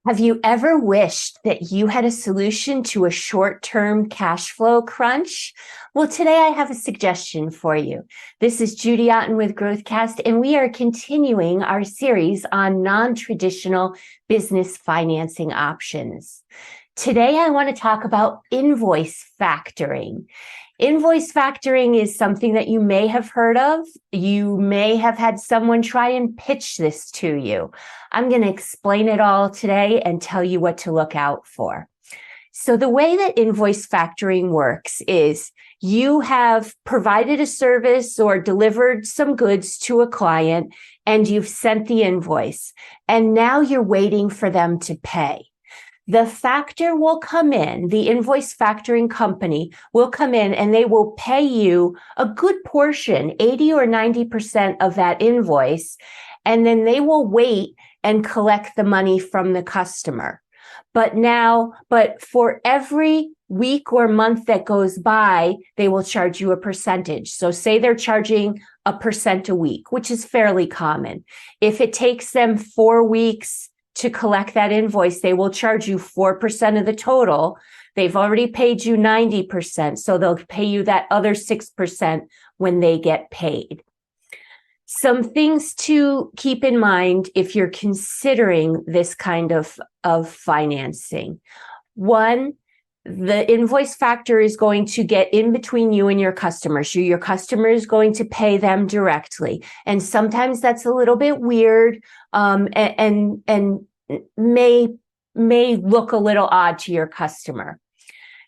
Have you ever wished that you had a solution to a short-term cash flow crunch? Well, today I have a suggestion for you. This is Judi Otton with Growthcast, and we are continuing our series on non-traditional business financing options. Today, I want to talk about invoice factoring. Invoice factoring is something that you may have heard of. You may have had someone try and pitch this to you. I'm going to explain it all today and tell you what to look out for. So the way that invoice factoring works is you have provided a service or delivered some goods to a client and you've sent the invoice, and now you're waiting for them to pay. The factor will come in, the invoice factoring company will come in and they will pay you a good portion, 80 or 90% of that invoice, and then they will wait and collect the money from the customer. But for every week or month that goes by, they will charge you a percentage. So say they're charging 1% a week, which is fairly common. If it takes them 4 weeks to collect that invoice, they will charge you 4% of the total. They've already paid you 90%, so they'll pay you that other 6% when they get paid. Some things to keep in mind if you're considering this kind of financing. One, the invoice factor is going to get in between you and your customer. So your customer is going to pay them directly. And sometimes that's a little bit weird and may look a little odd to your customer.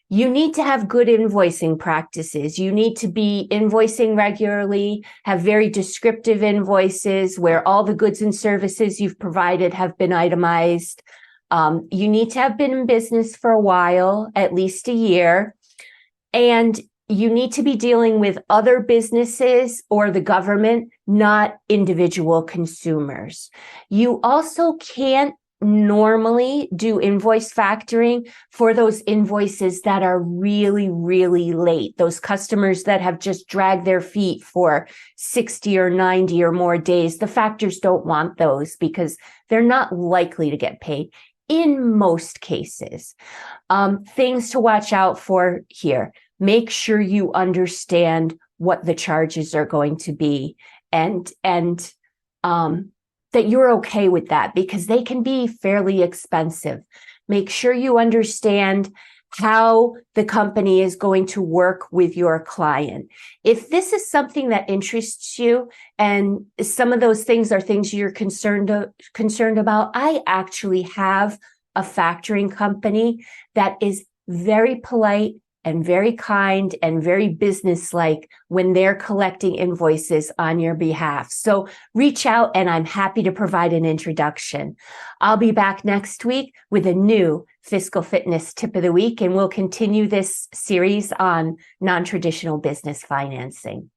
You need to have good invoicing practices. You need to be invoicing regularly, have very descriptive invoices where all the goods and services you've provided have been itemized. You need to have been in business for a while, at least a year, and you need to be dealing with other businesses or the government, not individual consumers. You also can't normally do invoice factoring for those invoices that are really, really late. Those customers that have just dragged their feet for 60 or 90 or more days. The factors don't want those because they're not likely to get paid in most cases. Things to watch out for here. Make sure you understand what the charges are going to be and that you're okay with that because they can be fairly expensive. Make sure you understand how the company is going to work with your client. If this is something that interests you and some of those things are things you're concerned about, I actually have a factoring company that is very polite and very kind and very businesslike when they're collecting invoices on your behalf. So reach out and I'm happy to provide an introduction. I'll be back next week with a new Fiscal Fitness Tip of the Week, and we'll continue this series on non-traditional business financing.